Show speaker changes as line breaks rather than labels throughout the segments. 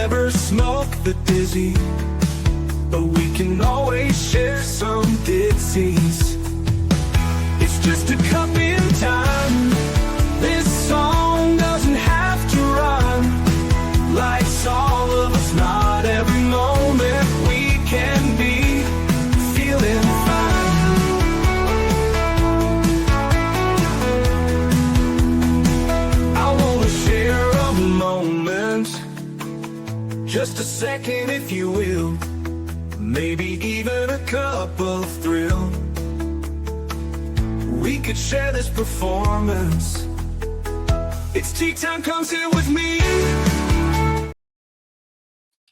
never smoke the dizzy, but we can always share some ditties. It's just a cup in time. This song doesn't have to run. Life's all of us, not every moment we can be feeling fine. I wanna share a moment, just a second if you will, maybe even a cup of thrill. We could share this performance. It's tea time, come sit with me.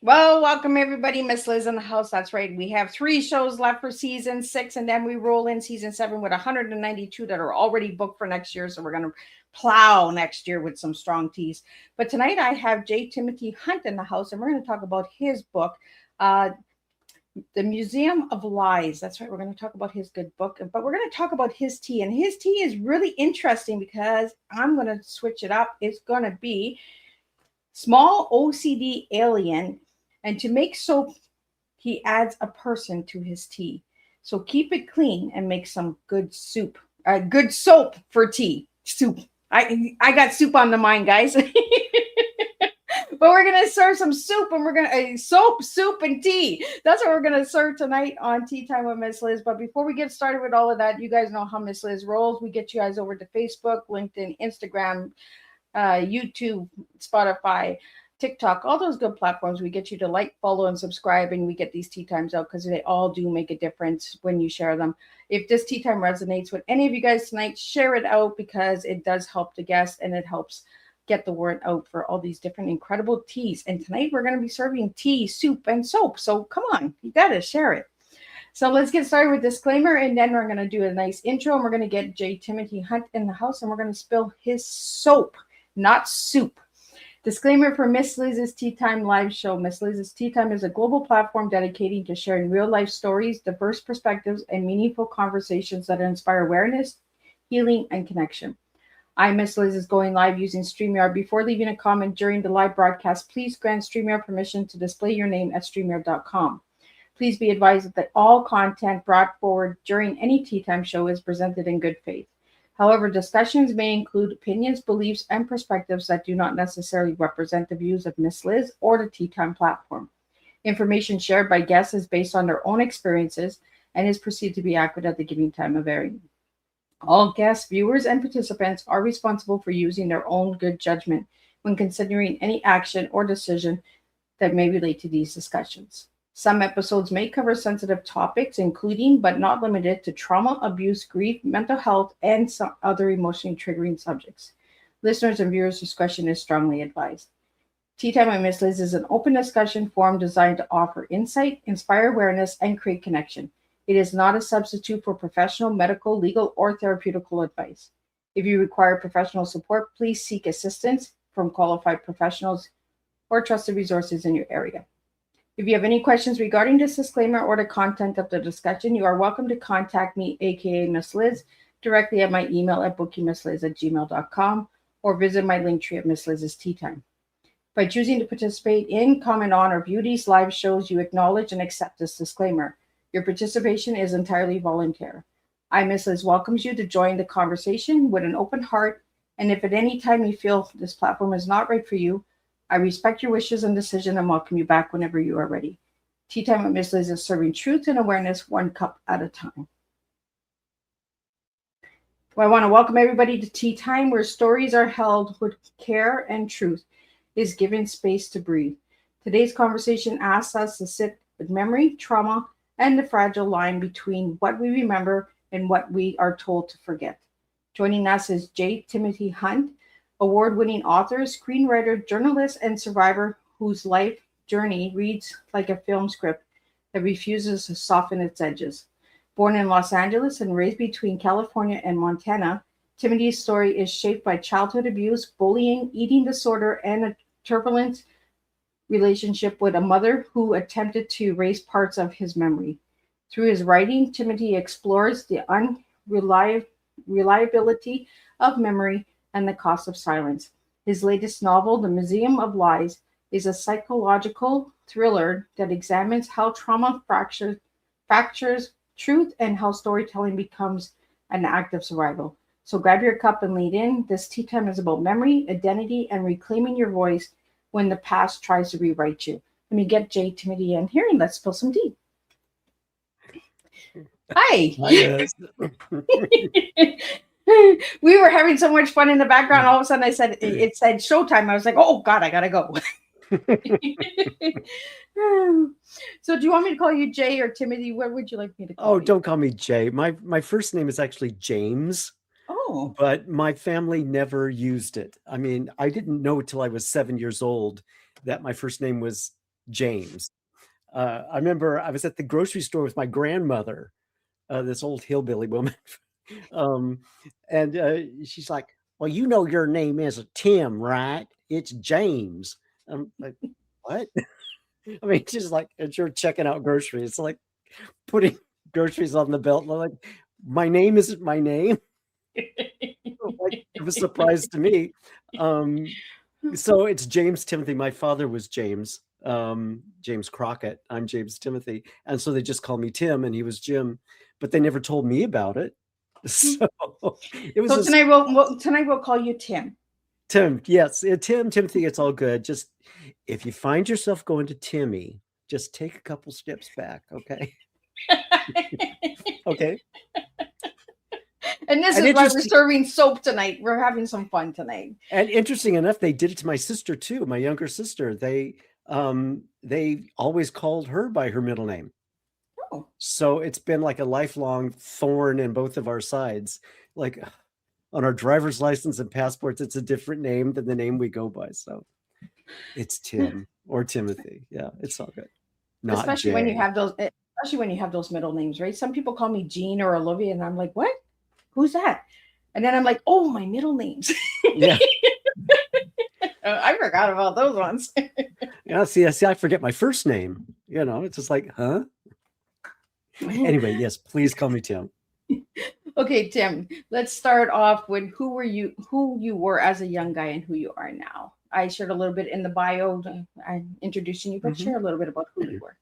Well, welcome everybody. Miss Liz in the house. That's right. We have 3 shows left for season 6, and then we roll in season 7 with 192 that are already booked for next year. So we're going to plow next year with some strong teas. But tonight I have J. Timothy Hunt in the house, and we're going to talk about his book, The Museum of Lies. That's right. We're going to talk about his good book, but we're going to talk about his tea. And his tea is really interesting because I'm going to switch it up. It's going to be small OCD alien. And to make soap, he adds a person to his tea. So keep it clean and make some good soup. Good soap for tea. Soup. I got soup on the mind, guys. But we're going to serve some soup, and we're going to soap, soup, and tea. That's what we're going to serve tonight on Tea Time with Miss Liz. But before we get started with all of that, you guys know how Miss Liz rolls. We get you guys over to Facebook, LinkedIn, Instagram, YouTube, Spotify, TikTok, all those good platforms. We get you to like, follow, and subscribe, and we get these tea times out because they all do make a difference when you share them. If this tea time resonates with any of you guys tonight, share it out because it does help the guests and it helps get the word out for all these different incredible teas. And tonight we're going to be serving tea, soup, and soap. So come on, you got to share it. So let's get started with disclaimer, and then we're going to do a nice intro, and we're going to get J. Timothy Hunt in the house, and we're going to spill his soap, not soup. Disclaimer for Miss Liz's Tea Time live show. Miss Liz's Tea Time is a global platform dedicating to sharing real-life stories, diverse perspectives, and meaningful conversations that inspire awareness, healing, and connection. Miss Liz is going live using StreamYard. Before leaving a comment during the live broadcast, please grant StreamYard permission to display your name at StreamYard.com. Please be advised that all content brought forward during any Tea Time show is presented in good faith. However, discussions may include opinions, beliefs, and perspectives that do not necessarily represent the views of Miss Liz or the Tea Time platform. Information shared by guests is based on their own experiences and is perceived to be accurate at the given time of airing. All guests, viewers, and participants are responsible for using their own good judgment when considering any action or decision that may relate to these discussions. Some episodes may cover sensitive topics, including but not limited to trauma, abuse, grief, mental health, and some other emotionally triggering subjects. Listeners and viewers' discretion is strongly advised. Tea Time with Miss Liz is an open discussion forum designed to offer insight, inspire awareness, and create connection. It is not a substitute for professional, medical, legal, or therapeutical advice. If you require professional support, please seek assistance from qualified professionals or trusted resources in your area. If you have any questions regarding this disclaimer or the content of the discussion, you are welcome to contact me, aka Miss Liz, directly at my email at bookingmissliz@gmail.com or visit my link tree at Miss Liz's Tea Time. By choosing to participate in, comment on, or view these live shows, you acknowledge and accept this disclaimer. Your participation is entirely voluntary. Miss Liz welcomes you to join the conversation with an open heart, and if at any time you feel this platform is not right for you, I respect your wishes and decision and welcome you back whenever you are ready. Tea Time with Miss Liz is serving truth and awareness one cup at a time. Well, I want to welcome everybody to Tea Time, where stories are held with care and truth is given space to breathe. Today's conversation asks us to sit with memory, trauma, and the fragile line between what we remember and what we are told to forget. Joining us is J. Timothy Hunt, award-winning author, screenwriter, journalist, and survivor whose life journey reads like a film script that refuses to soften its edges. Born in Los Angeles and raised between California and Montana, Timothy's story is shaped by childhood abuse, bullying, eating disorder, and a turbulent relationship with a mother who attempted to erase parts of his memory. Through his writing, Timothy explores the unreliability of memory and the cost of silence. His latest novel, The Museum of Lies, is a psychological thriller that examines how trauma fractures truth and how storytelling becomes an act of survival. So grab your cup and lead in. This tea time is about memory, identity, and reclaiming your voice when the past tries to rewrite you. Let me get Jay Timothy in here and let's spill some tea. Hi.
Yes.
We were having so much fun in the background. All of a sudden, it said showtime. I was like, oh God, I gotta go. So, do you want me to call you Jay or Timothy? What would you like me to call you?
Don't call me Jay. My first name is actually James.
Oh,
but my family never used it. I mean, I didn't know till I was 7 years old that my first name was James. I remember I was at the grocery store with my grandmother, this old hillbilly woman. And she's like, well, you know, your name isn't Tim, right? It's James. I'm like, what? I mean, she's like, as you're checking out groceries, it's like putting groceries on the belt. And I'm like, my name isn't my name. Like, it was a surprise to me. So it's James Timothy. My father was James Crockett. I'm James Timothy. And so they just call me Tim and he was Jim, but they never told me about it. So it was.
So tonight we'll call you Tim.
Tim, yes. Tim, Timothy, it's all good. Just if you find yourself going to Timmy, just take a couple steps back, okay? Okay.
And this is why we're serving soap tonight. We're having some fun tonight.
And interesting enough, they did it to my sister too, my younger sister. They always called her by her middle name.
Oh.
So it's been like a lifelong thorn in both of our sides. Like on our driver's license and passports, it's a different name than the name we go by. So it's Tim or Timothy. Yeah, it's all good. Not
especially
Jay.
when you have those middle names, right? Some people call me Jean or Olivia, and I'm like, what? Who's that? And then I'm like, oh, my middle names.
Yeah.
I forgot about those ones.
Yeah, see, I forget my first name. You know, it's just like, huh? Anyway, yes, please call me Tim.
Okay, Tim, let's start off with who you were as a young guy and who you are now. I shared a little bit in the bio. I'm introducing you, but share a little bit about who you were.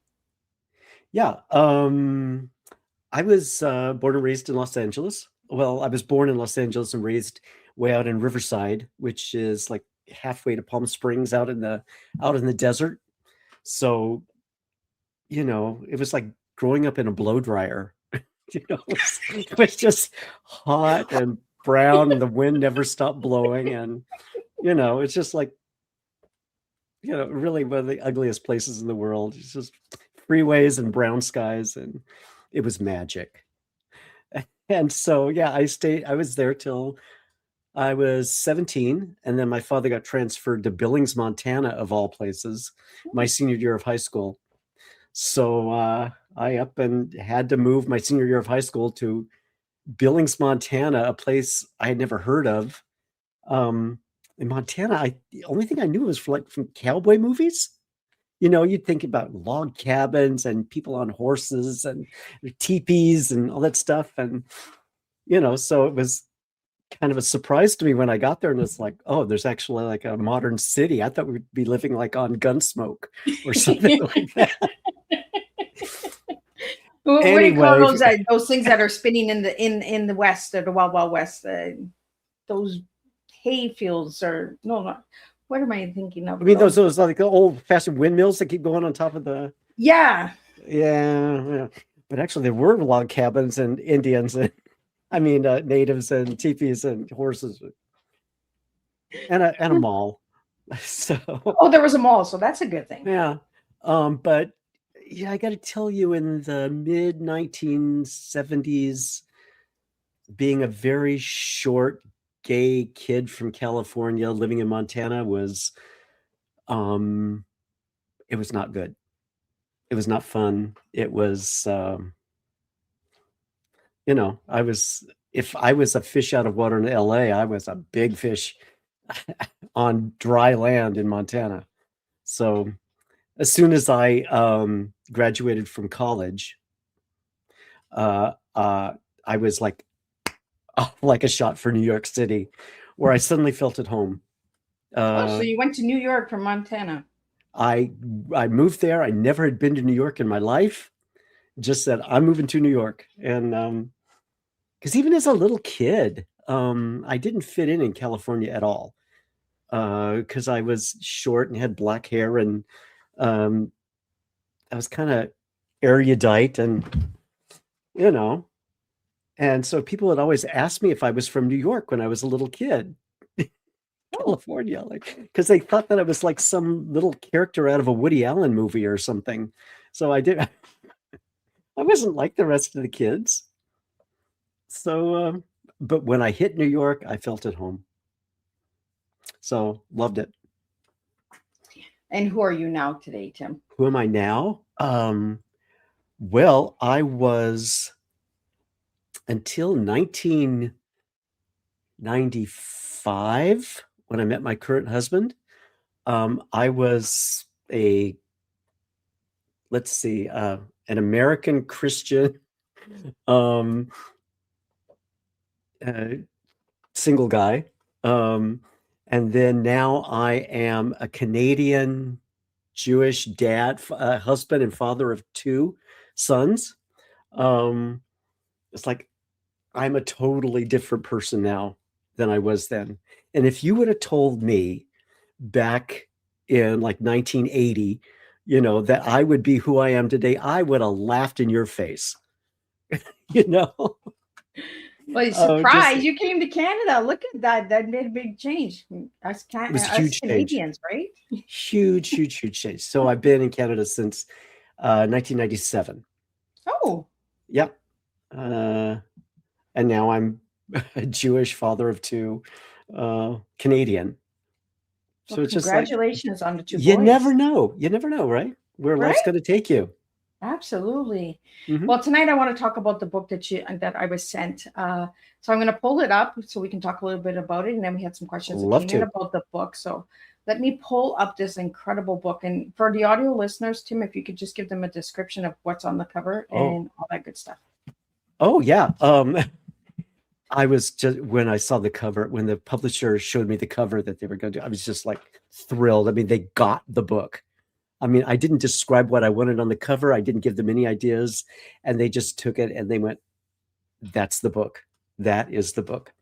Yeah. I was born and raised in Los Angeles. Well, I was born in Los Angeles and raised way out in Riverside, which is like halfway to Palm Springs out in the desert. So, you know, it was like growing up in a blow dryer. You know, it was just hot and brown and the wind never stopped blowing. And, you know, it's just like, you know, really one of the ugliest places in the world. It's just freeways and brown skies, and it was magic. And so, yeah, I was there till I was 17. And then my father got transferred to Billings, Montana, of all places, my senior year of high school. So I up and had to move my senior year of high school to Billings, Montana, a place I had never heard of. In Montana, the only thing I knew was from cowboy movies. You know, you'd think about log cabins and people on horses and teepees and all that stuff. And, you know, so it was kind of a surprise to me when I got there, and it's like, oh, there's actually like a modern city. I thought we'd be living like on Gunsmoke or something like that.
What do you call those things that are spinning in the West, or the Wild Wild West? Those hay fields, or no, what am I thinking of?
I mean, those like the old-fashioned windmills that keep going on top of the.
Yeah.
But actually, there were log cabins and Indians and natives and teepees and horses and a mall. So.
Oh, there was a mall, so that's a good thing.
Yeah, but yeah, I got to tell you, in the mid 1970s, being a very short gay kid from California living in Montana was, it was not good. It was not fun. It was, you know, if I was a fish out of water in LA, I was a big fish on dry land in Montana. So as soon as I graduated from college, I was like a shot for New York City, where I suddenly felt at home.
So you went to New York from Montana?
I moved there. I never had been to New York in my life. Just said, I'm moving to New York. And because even as a little kid, I didn't fit in California at all. Because I was short and had black hair, and I was kind of erudite, and and so people would always ask me if I was from New York when I was a little kid. California, like, because they thought that I was like some little character out of a Woody Allen movie or something. So I wasn't like the rest of the kids. So, but when I hit New York, I felt at home. So loved it.
And who are you now today, Tim?
Who am I now? Well, I was until 1995 when I met my current husband. I was an American Christian single guy. And then now I am a Canadian Jewish dad, husband and father of 2 sons. It's like I'm a totally different person now than I was then. And if you would have told me back in like 1980, that I would be who I am today, I would have laughed in your face.
Well, surprise! You came to Canada. Look at that. That made a big change. Us
huge
Canadians, right?
Huge change. So I've been in Canada since 1997.
Oh.
Yep. And now I'm a Jewish father of 2, Canadian.
So
it's just
congratulations on the 2 boys.
You never know, right? Where life's going to take you.
Absolutely.
Mm-hmm.
Well, tonight I want to talk about the book that I was sent. So I'm going to pull it up so we can talk a little bit about it, and then we had some questions that came in about the book. So let me pull up this incredible book. And for the audio listeners, Tim, if you could just give them a description of what's on the cover and all that good stuff.
Oh yeah. I was just, when I saw the cover, when the publisher showed me the cover that they were going to do, I was just like thrilled. I mean, they got the book. I mean, I didn't describe what I wanted on the cover. I didn't give them any ideas, and they just took it and they went, that's the book. That is the book.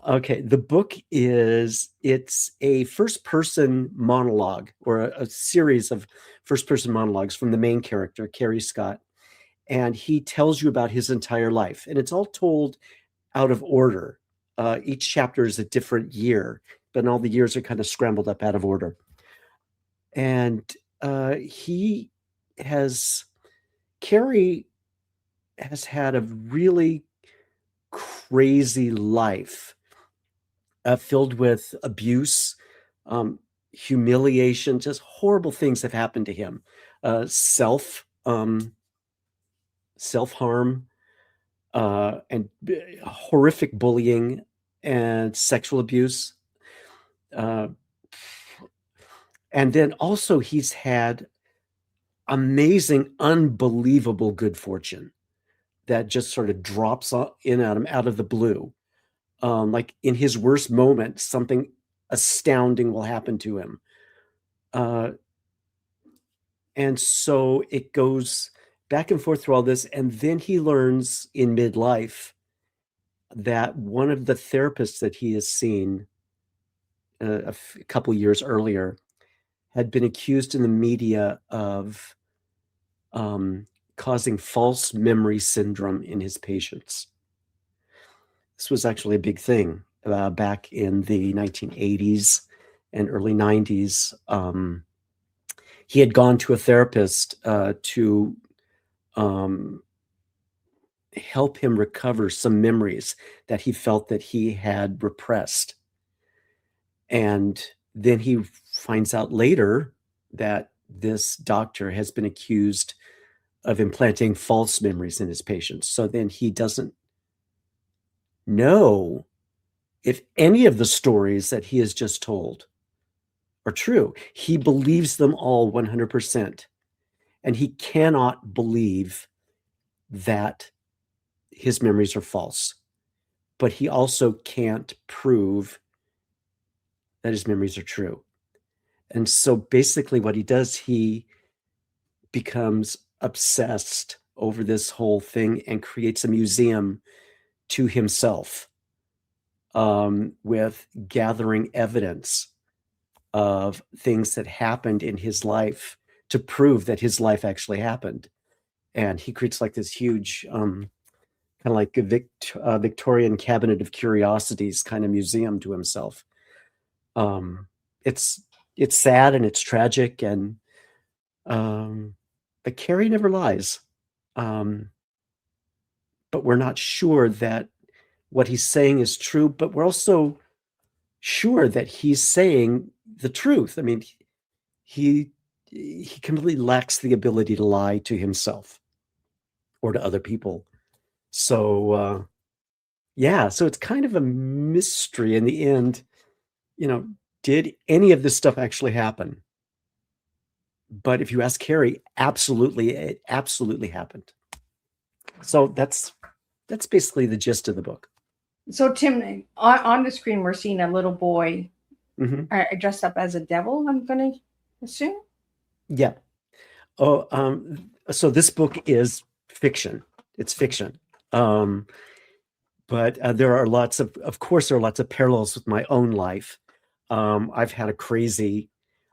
Okay. The book it's a first-person monologue, or a series of first-person monologues from the main character, Carey Scott. And he tells you about his entire life, and it's all told out of order. Each chapter is a different year, but all the years are kind of scrambled up out of order. And Carey has had a really crazy life, filled with abuse, humiliation, just horrible things have happened to him. Self-harm, and horrific bullying and sexual abuse. And then also he's had amazing, unbelievable good fortune that just sort of drops in at him out of the blue. Like in his worst moment, something astounding will happen to him. And so it goes back and forth through all this. And then he learns in midlife that one of the therapists that he has seen a couple years earlier had been accused in the media of causing false memory syndrome in his patients. This was actually a big thing back in the 1980s and early 90s. He had gone to a therapist to help him recover some memories that he felt that he had repressed. And then he finds out later that this doctor has been accused of implanting false memories in his patients. So then he doesn't know if any of the stories that he has just told are true. He believes them all 100%. And he cannot believe that his memories are false. But he also can't prove that his memories are true. And so basically what he does, he becomes obsessed over this whole thing and creates a museum to himself, with gathering evidence of things that happened in his life to prove that his life actually happened. And he creates like this huge, kind of like a Victorian Cabinet of Curiosities kind of museum to himself. It's sad and it's tragic, and but Carrie never lies. But we're not sure that what he's saying is true, but we're also sure that he's saying the truth. I mean, he completely lacks the ability to lie to himself or to other people. So yeah, so it's kind of a mystery in the end. Did any of this stuff actually happen? But if you ask Carrie, absolutely, it absolutely happened. So that's basically the gist of the book.
So Tim, on the screen, we're seeing a little boy dressed up as a devil, I'm going to assume.
Yeah. Oh, so this book is fiction. It's fiction. But there are lots of course, there are lots of parallels with my own life. I've had a crazy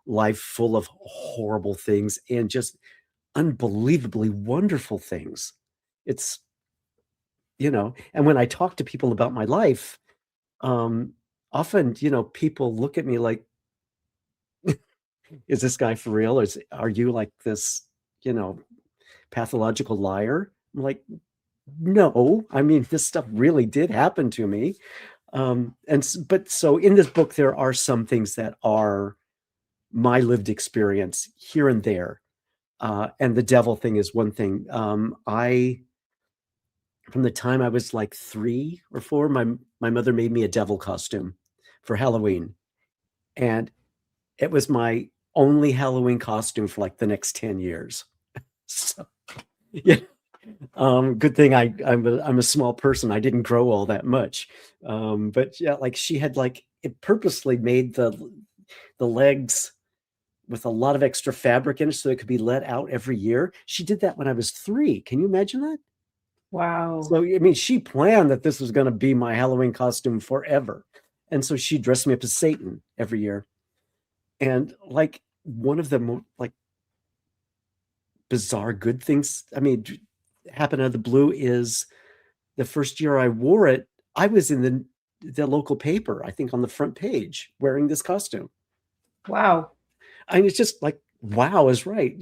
life full of horrible things and just unbelievably wonderful things. It's, and when I talk to people about my life, often, people look at me like, is this guy for real? Or are you like this, pathological liar? I'm like, no, I mean, this stuff really did happen to me. But so in this book, there are some things that are my lived experience here and there. And the devil thing is one thing. From the time I was like 3 or 4, my mother made me a devil costume for Halloween. And it was my only Halloween costume for like the next 10 years. So, yeah. Good thing I'm a small person. I didn't grow all that much. But yeah, like she had like it purposely made the legs with a lot of extra fabric in it so it could be let out every year. She did that when I was 3. Can you imagine that?
Wow.
So, I mean, she planned that this was going to be my Halloween costume forever. And so she dressed me up as Satan every year. And like one of the more like bizarre good things, I mean, happened out of the blue is the first year I wore it, I was in the local paper, I think on the front page, wearing this costume.
Wow.
I mean, it's just like, wow is right.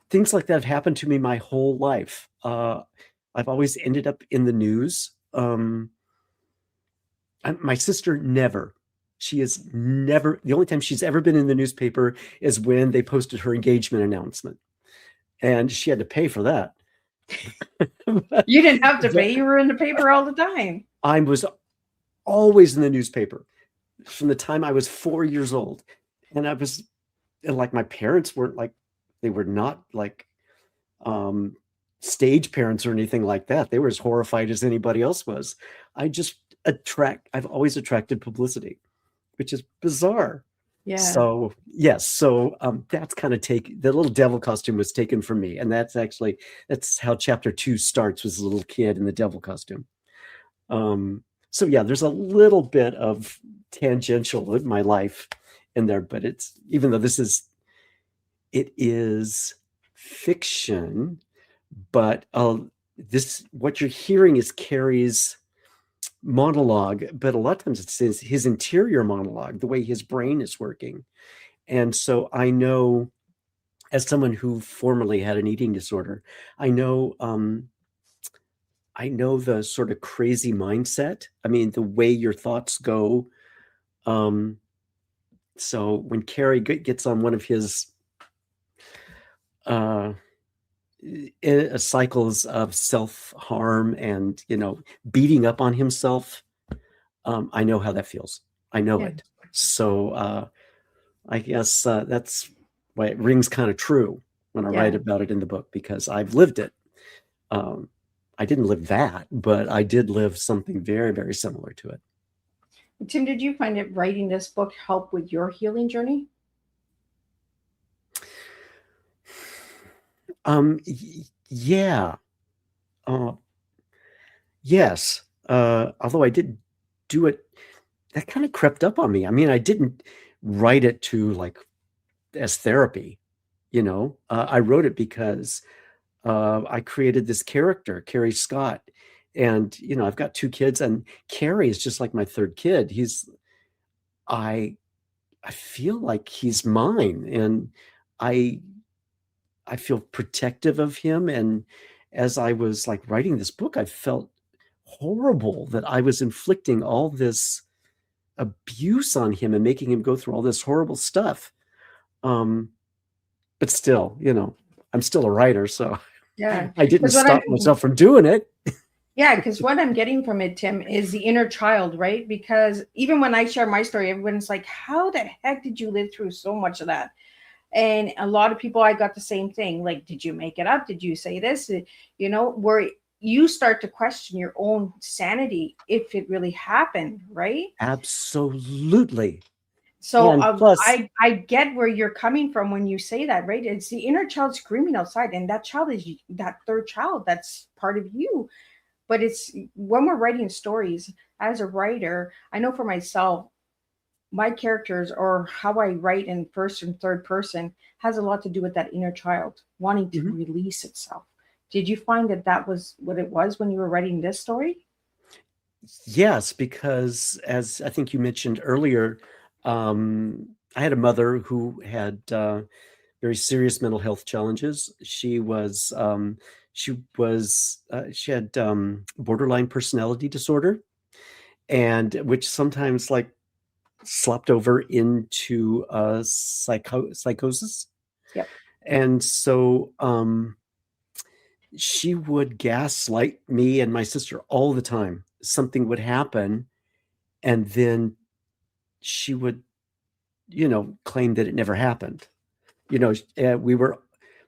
Things like that have happened to me my whole life. I've always ended up in the news. My sister never. She is never. The only time she's ever been in the newspaper is when they posted her engagement announcement, and she had to pay for that.
You didn't have to pay. You were in the paper all the time.
I was always in the newspaper from the time I was 4 years old, and like my parents weren't like. They were not like stage parents or anything like that. They were as horrified as anybody else was. I've always attracted publicity, which is bizarre.
Yeah.
So yes. So that's kind of the little devil costume was taken from me. And that's how chapter 2 starts, with a little kid in the devil costume. So yeah, there's a little bit of tangential in my life in there, but even though it is fiction, but what you're hearing is Carrie's monologue, but a lot of times it's his interior monologue, the way his brain is working. And so I know, as someone who formerly had an eating disorder, I know the sort of crazy mindset. I mean, the way your thoughts go. So when Carrie gets on one of his cycles of self-harm and beating up on himself, I know how that feels. I know it. So I guess that's why it rings kind of true when I write about it in the book, because I've lived it. I didn't live that, but I did live something very, very similar to it.
Tim, did you find that writing this book help with your healing journey?
Yeah. Uh, yes. Although I didn't do it, that kind of crept up on me. I mean, I didn't write it to like as therapy, you know. I wrote it because I created this character, Carrie Scott, and you know, I've got 2 kids, and Carrie is just like my third kid. I I feel like he's mine, and I I feel protective of him. And as I was like writing this book, I felt horrible that I was inflicting all this abuse on him and making him go through all this horrible stuff. Um, but still, you know, I'm still a writer, so
Yeah.
I didn't
Because what
stop myself from doing it.
Yeah, because what I'm getting from it, Tim, is the inner child, right? Because even when I share my story, everyone's like, how the heck did you live through so much of that? And a lot of people, I got the same thing. Like, did you make it up? Did you say this? You know, where you start to question your own sanity if it really happened, right?
Absolutely.
So
And plus,
I get where you're coming from when you say that, right? It's the inner child screaming outside, and that child is that third child that's part of you. But it's when we're writing stories as a writer, I know for myself, my characters or how I write in first and third person has a lot to do with that inner child wanting to
mhm.
release itself. Did you find that that was what it was when you were writing this story?
Yes, because as I think you mentioned earlier, I had a mother who had very serious mental health challenges. She had borderline personality disorder, and which sometimes like slopped over into psychosis.
Yep.
And so she would gaslight me and my sister all the time. Something would happen, and then she would, you know, claim that it never happened. You know,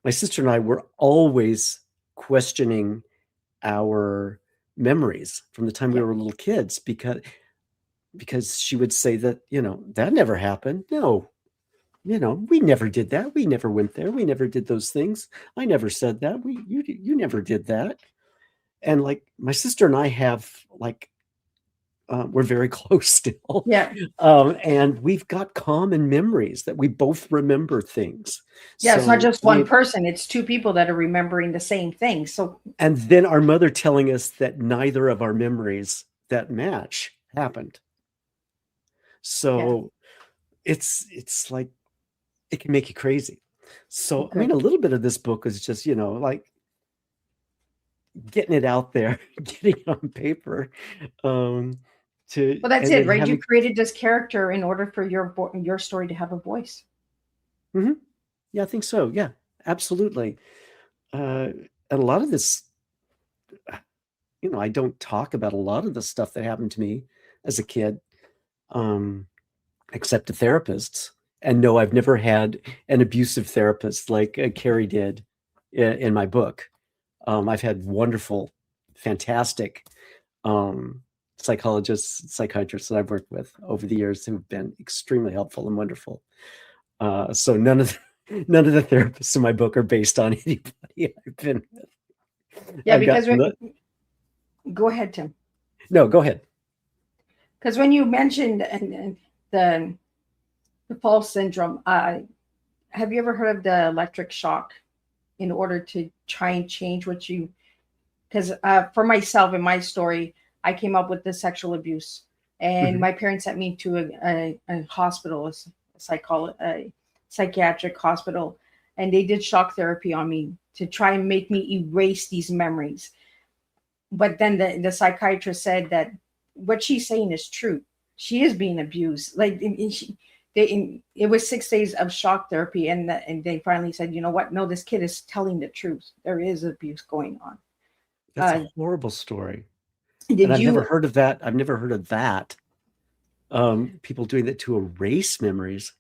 my sister and I were always questioning our memories from the time we
Yep.
were little kids because she would say that, you know, that never happened. No, you know, we never did that. We never went there. We never did those things. I never said that. You never did that. And like my sister and I have like we're very close still.
Yeah.
And we've got common memories that we both remember things.
Yeah. It's not
So,
just
I
one
mean,
person, it's two people that are remembering the same thing. So
and then our mother telling us that neither of our memories that match happened.
yeah,
So it's like it can make you crazy. So I mean,
good.
a little bit of this book is just, you know, like getting it out there, getting it on paper, um, to
Well, that's
and
it,
then
right? You
having.
created this character in order for your story to have a voice.
Mhm. Yeah, I think so. Yeah, absolutely. And a lot of this, you know, I don't talk about a lot of the stuff that happened to me as a kid, um, except to therapists. And no, I've never had an abusive therapist like Carrie did in my book. I've had wonderful, fantastic psychologists, psychiatrists that I've worked with over the years who've been extremely helpful and wonderful. So none of the therapists in my book are based on anybody I've been with.
Yeah,
I've got
because go ahead, Tim.
no, go ahead.
Because when you mentioned and the false syndrome, have you ever heard of the electric shock in order to try and change what you? Because for myself in my story, I came up with the sexual abuse, and
Mhm.
my parents sent me to a hospital, a psychiatric hospital, and they did shock therapy on me to try and make me erase these memories. But then the psychiatrist said that what she's saying is true. She is being abused. Like it was 6 days of shock therapy, and they finally said, you know what? No, this kid is telling the truth. There is abuse going on.
That's a horrible story. And
Did
I've never
you
heard of that. I've never heard of that. People doing that to erase memories.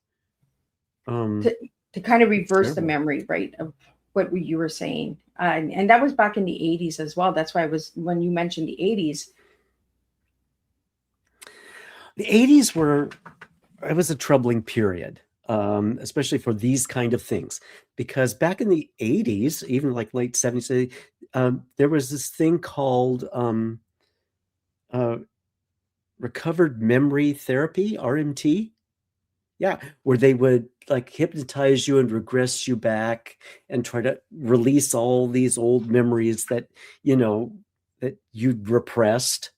to, to kind of
It's
reverse the
terrible.
memory, right, of what you were saying? And that was back in the 80s as well. That's why I was when you mentioned the 80s.
The 80s it was a troubling period, especially for these kind of things, because back in the 80s, even like late 70s, there was this thing called uh, recovered memory therapy, RMT. Yeah, where they would like hypnotize you and regress you back and try to release all these old memories that, that you'd repressed.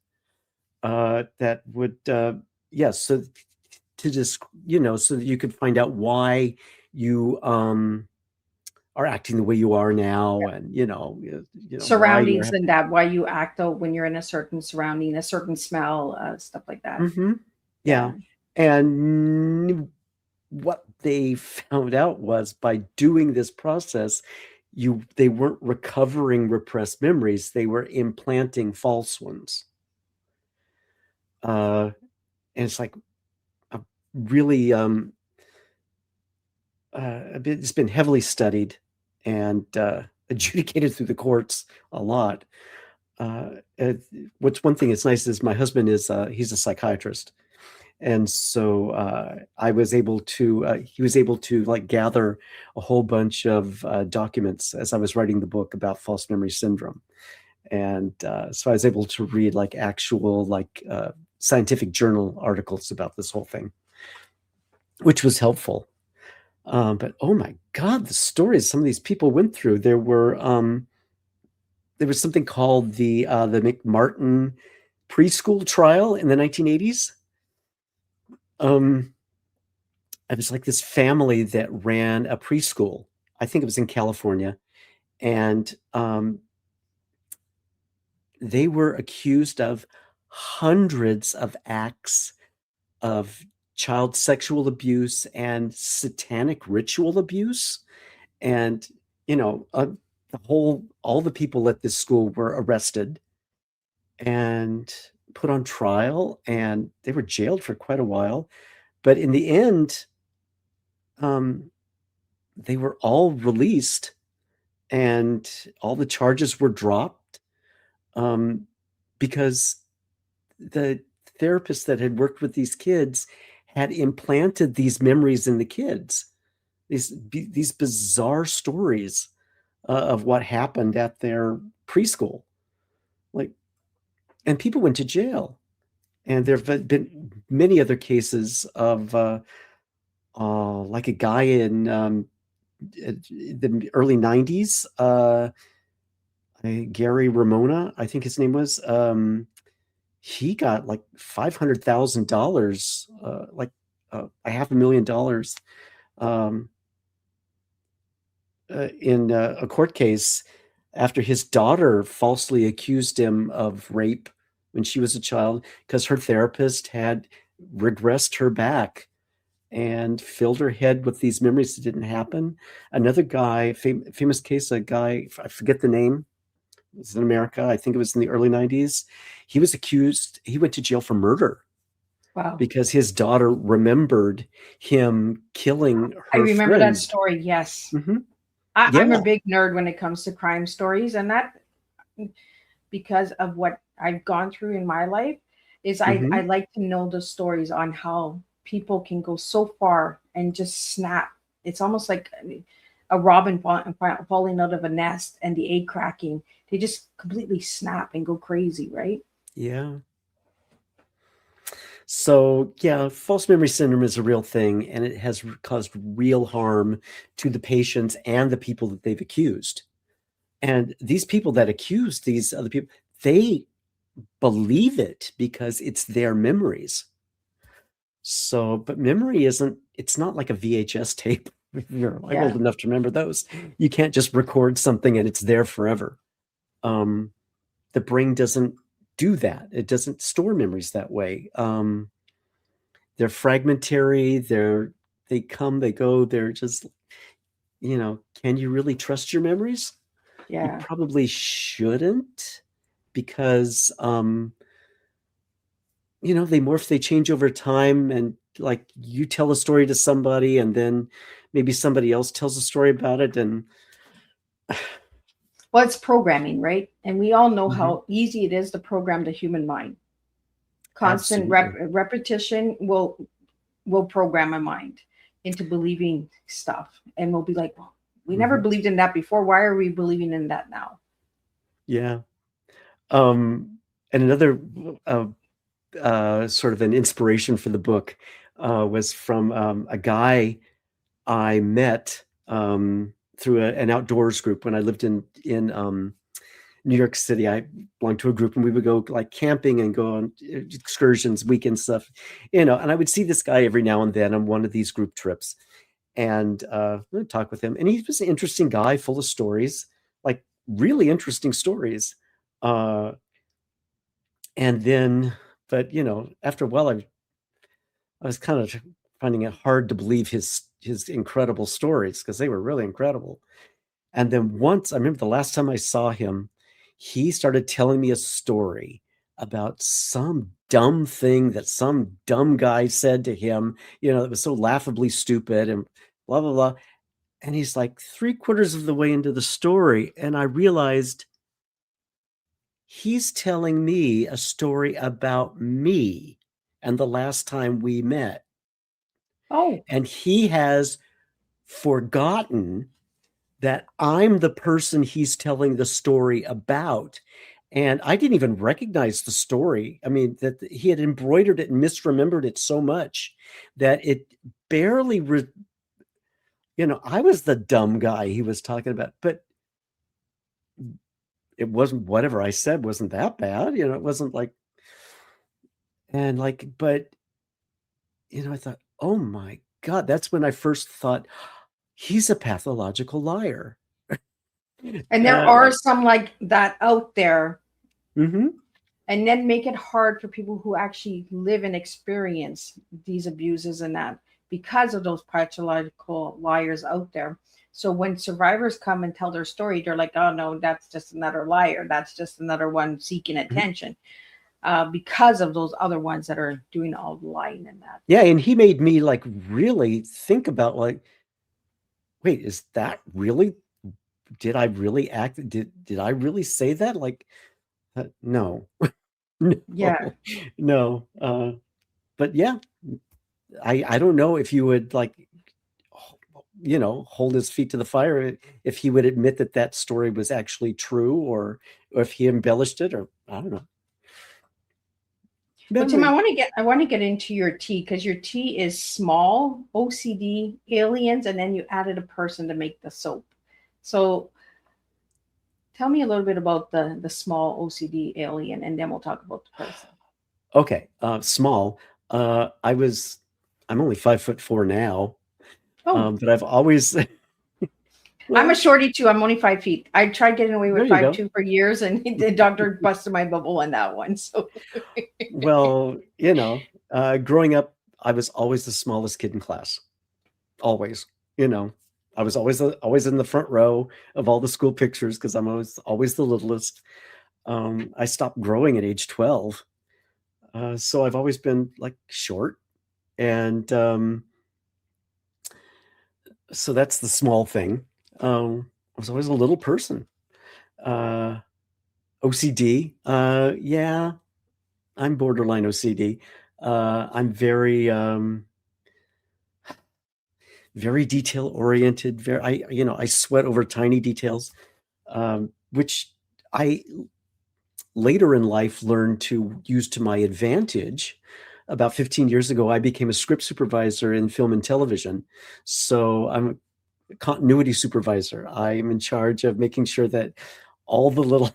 That would, yes, so to just, so that you could find out why you are acting the way you are now, and why you're.
Surroundings and that why you act out when you're in a certain surrounding, a certain smell, stuff like that.
Yeah. And what they found out was by doing this process, they weren't recovering repressed memories, they were implanting false ones. And it's like really it's been heavily studied and adjudicated through the courts a lot. What's one thing that's nice is my husband he's a psychiatrist, and so he was able to like gather a whole bunch of documents as I was writing the book about false memory syndrome. And so I was able to read like actual like scientific journal articles about this whole thing, which was helpful. But oh my God, the stories some of these people went through. There was something called the McMartin preschool trial in the 1980s. It was like this family that ran a preschool. I think it was in California, and they were accused of hundreds of acts of child sexual abuse and satanic ritual abuse. And, all the people at this school were arrested and put on trial, and they were jailed for quite a while. But in the end, they were all released and all the charges were dropped, because the therapists that had worked with these kids had implanted these memories in the kids, these bizarre stories of what happened at their preschool. And people went to jail. And there have been many other cases of like a guy in the early 90s, Gary Ramona, I think his name was. He got like $500,000, like $500,000, in a court case after his daughter falsely accused him of rape when she was a child, because her therapist had regressed her back and filled her head with these memories that didn't happen. Another guy, famous case, a guy, I forget the name, it was in America, I think it was in the early 90s. He was accused, he went to jail for murder.
Wow.
Because his daughter remembered him killing her.
I remember
friend.
that story, yes.
Mm-hmm.
I'm a big nerd when it comes to crime stories, and that, because of what I've gone through in my life, is I like to know the stories on how people can go so far and just snap. It's almost like a robin falling out of a nest and the egg cracking. They just completely snap and go crazy, right?
Yeah. So yeah, false memory syndrome is a real thing, and it has caused real harm to the patients and the people that they've accused. And these people that accuse these other people, they believe it because it's their memories. So, but memory it's not like a VHS tape. You're old enough to remember those. You can't just record something and it's there forever. The brain doesn't do that. It doesn't store memories that way. They're fragmentary. They come, they go. They're just, can you really trust your memories?
Yeah.
You probably shouldn't, because, they morph, they change over time. And like you tell a story to somebody and then maybe somebody else tells a story about it. And
well, it's programming, right? And we all know how easy it is to program the human mind. Constant
Absolutely.
repetition will program a mind into believing stuff, and we'll be like, well, we never
Mhm.
believed in that before. Why are we believing in that now?
Yeah. And another uh, sort of an inspiration for the book was from a guy I met through an outdoors group when I lived in New York City. I belonged to a group, and we would go like camping and go on excursions, weekend stuff, you know. And I would see this guy every now and then on one of these group trips, and I'd talk with him. And he was an interesting guy, full of stories, like really interesting stories. Uh, and then, but you know, after a while, I was kind of finding it hard to believe his incredible stories because they were really incredible. And then once, I remember the last time I saw him, he started telling me a story about some dumb thing that some dumb guy said to him, you know, that was so laughably stupid and blah, blah, blah. And he's like 3/4 of the way into the story. And I realized he's telling me a story about me and the last time we met.
Oh,
And he has forgotten that I'm the person he's telling the story about. And I didn't even recognize the story. I mean, that he had embroidered it and misremembered it so much that it barely, you know, I was the dumb guy he was talking about, but it wasn't, whatever I said wasn't that bad. You know, it wasn't like, and like, but, you know, I thought, oh my God, that's when I first thought he's a pathological liar.
and there are
Like,
some like that out there,
mhm.
and then make it hard for people who actually live and experience these abuses and that, because of those pathological liars out there. So when survivors come and tell their story, they're like, oh no, that's just another liar, that's just another one seeking
Mhm.
attention, because of those other ones that are doing all the lying and that.
Yeah, and he made me like really think about like, wait, is that really, did I really act, did I really say that? Like, no.
Yeah.
No, no. But yeah, I don't know if you would like, you know, hold his feet to the fire if he would admit that that story was actually true, or if he embellished it, or I don't know.
Well, Tim,
Memory.
I want to get into your T, because your T is small, OCD, aliens, and then you added a person to make the soap. So tell me a little bit about the small OCD alien, and then we'll talk about the person.
Okay, small. I'm only 5'4" now,
Oh,
but I've always
I'm a
well,
shorty too. I'm only 5 feet. I tried getting away
there
with
you
five
go.
two for years, and the doctor busted my bubble on that one. So
Well, you know, growing up, I was always the smallest kid in class. Always, you know, I was always in the front row of all the school pictures because I'm always the littlest. I stopped growing at age 12, so I've always been like short, and so that's the small thing. I was always a little person. Uh, OCD, yeah, I'm borderline OCD. I'm very detail oriented. I sweat over tiny details, which I later in life learned to use to my advantage. About 15 years ago, I became a script supervisor in film and television. So I'm a continuity supervisor. I'm in charge of making sure that all the little,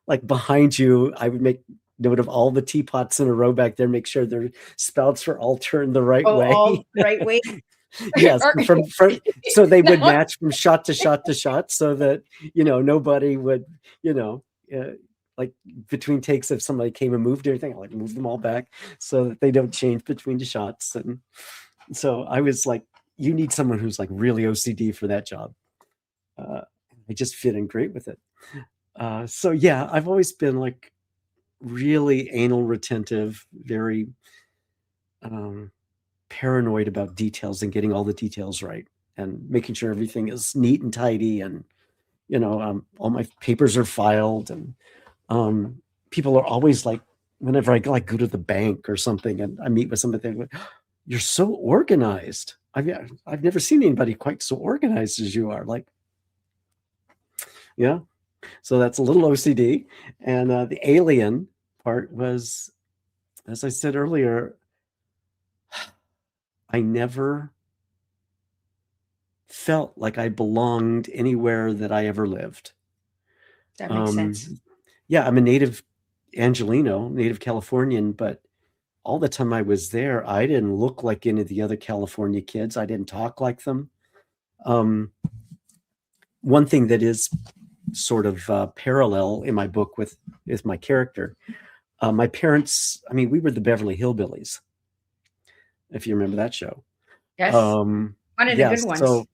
like behind you, I would make note of all the teapots in a row back there, make sure their spouts are all turned the right
oh, all
way.
the right way.
Yes,
Or-
from so they would
No.
match from shot to shot to shot, so that nobody would, you know, like between takes, if somebody came and moved everything, I like move them all back so that they don't change between the shots. And so I was like, you need someone who's like really OCD for that job. I just fit in great with it. So yeah, I've always been like really anal retentive, very paranoid about details and getting all the details right and making sure everything is neat and tidy, and all my papers are filed, and people are always like whenever I like go to the bank or something and I meet with somebody, they go, "You're so organized. I've never seen anybody quite so organized as you are." Like, yeah. So that's a little OCD. And the alien part was, as I said earlier, I never felt like I belonged anywhere that I ever lived.
That makes sense.
Yeah, I'm a native Angelino, native Californian, but all the time I was there, I didn't look like any of the other California kids. I didn't talk like them. One thing that is sort of parallel in my book with my character, my parents, I mean, we were the Beverly Hillbillies, if you remember that show.
Yes. One of the
yes,
good ones.
so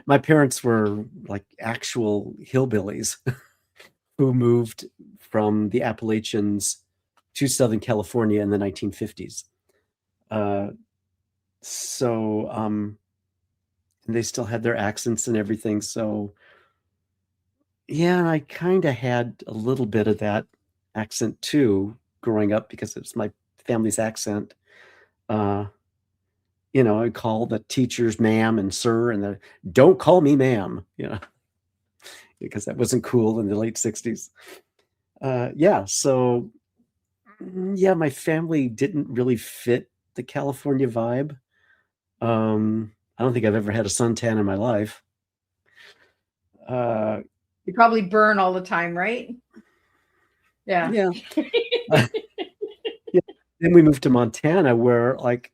my parents were like actual hillbillies who moved from the Appalachians to Southern California in the 1950s. And they still had their accents and everything. So yeah, I kind of had a little bit of that accent too growing up because it was my family's accent. I call the teachers ma'am and sir, and don't call me ma'am, because that wasn't cool in the late 60s. So yeah, my family didn't really fit the California vibe. I don't think I've ever had a suntan in my life.
You probably burn all the time, right? Yeah.
Yeah. Then we moved to Montana, where like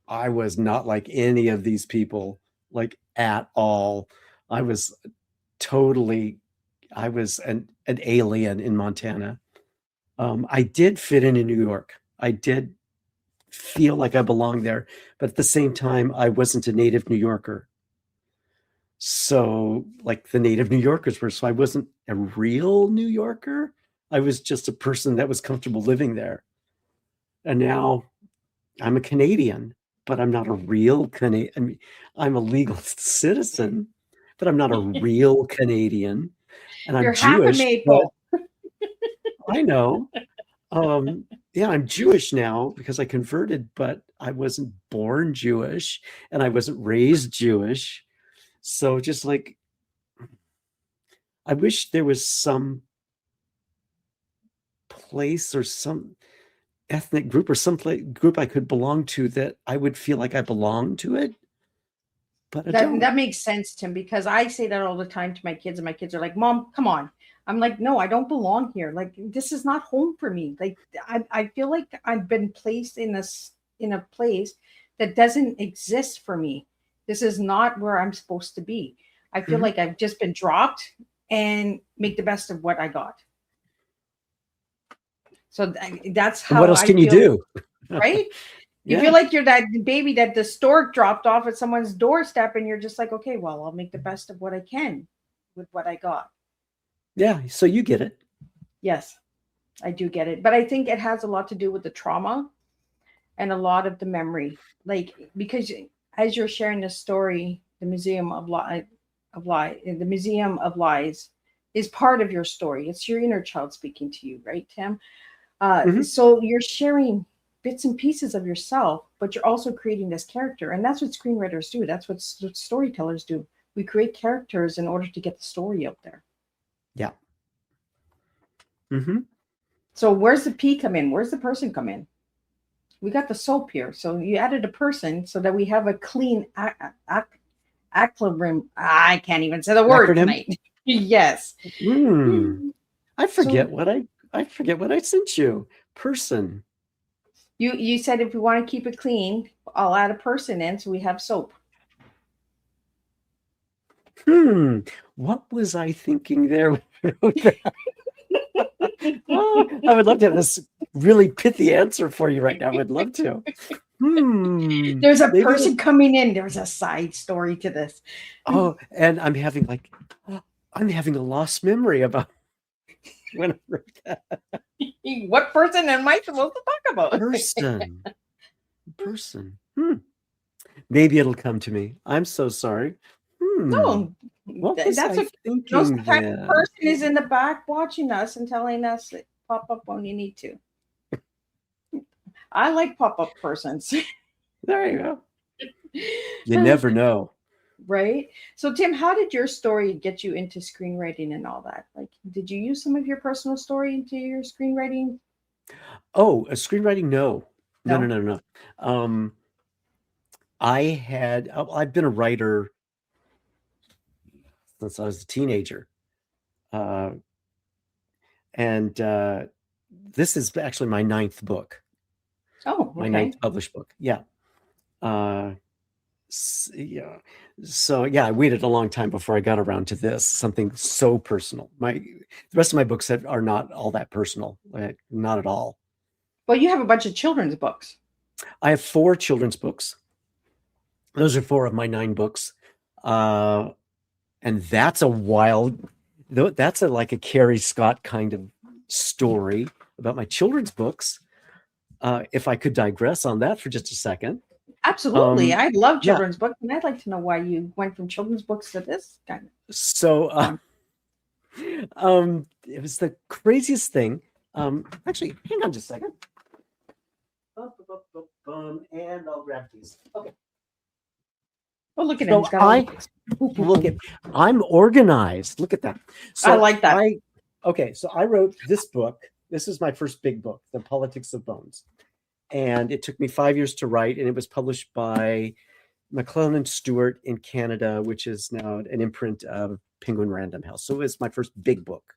I was not like any of these people, like at all. I was an alien in Montana. I did fit in New York. I did feel like I belonged there, but at the same time, I wasn't a native New Yorker. So like the native New Yorkers were, so I wasn't a real New Yorker. I was just a person that was comfortable living there. And now I'm a Canadian, but I'm not a real Canadian. I mean, I'm a legal citizen, but I'm not a real Canadian. And I'm
You're
Jewish.
half a maple.
I know. Yeah, I'm Jewish now because I converted, but I wasn't born Jewish and I wasn't raised Jewish. So just like, I wish there was some place or some ethnic group or some group I could belong to that I would feel like I belonged to it. But I don't.
That makes sense, Tim, because I say that all the time to my kids, and my kids are like, "Mom, come on." I'm like, "No, I don't belong here. Like, this is not home for me. Like, I feel like I've been placed in a place that doesn't exist for me. This is not where I'm supposed to be. I feel like I've just been dropped and make the best of what I got." So that's how.
What else can you do?
Right? You feel like you're that baby that the stork dropped off at someone's doorstep, and you're just like, okay, well, I'll make the best of what I can with what I got.
Yeah. So you get it.
Yes, I do get it. But I think it has a lot to do with the trauma and a lot of the memory. Like, because as you're sharing the story, the Museum of the Museum of Lies is part of your story. It's your inner child speaking to you, right, Tim? So you're sharing bits and pieces of yourself, but you're also creating this character. And that's what screenwriters do. That's what storytellers do. We create characters in order to get the story out there.
Yeah.
So where's the P come in? Where's the person come in? We got the soap here. So you added a person so that we have a clean acronym. I can't even say the word tonight. Yes.
I forget what I sent you. Person.
You said if we want to keep it clean, I'll add a person in so we have soap.
What was I thinking there? I would love to have this really pithy answer for you right now. I would love to.
There's a person coming in. There's a side story to this.
Oh, and I'm having a lost memory about when I wrote that.
What person am I supposed to talk about?
Person. Maybe it'll come to me. I'm so sorry.
No,
what
that's
was I thinking
the person is in the back watching us and telling us pop up when you need to. I like pop up persons.
There you go. You never know.
Right. So, Tim, how did your story get you into screenwriting and all that? Like, did you use some of your personal story into your screenwriting?
Oh, a screenwriting? No. No, no,
No.
no, no. I've been a writer since I was a teenager. And this is actually my 9th book,
Oh,
my
okay.
9th published book. Yeah. Yeah. So yeah, I waited a long time before I got around to this, something so personal. The rest of my books are not all that personal, not at all.
Well, you have a bunch of children's books.
I have 4 children's books. Those are 4 of my 9 books. And that's like a Carrie Scott kind of story about my children's books. If I could digress on that for just a second.
Absolutely. I love
yeah.
children's books, and I'd like to know why you went from children's books to this kind of.
So it was the craziest thing. Actually, hang on just a second. And I'll grab these. Okay.
Oh, look at
So
him. He's got
I'm organized. Look at that. So
I like that.
Okay, so I wrote this book. This is my first big book, The Politics of Bones. And it took me 5 years to write, and it was published by McClellan Stewart in Canada, which is now an imprint of Penguin Random House. So it was my first big book.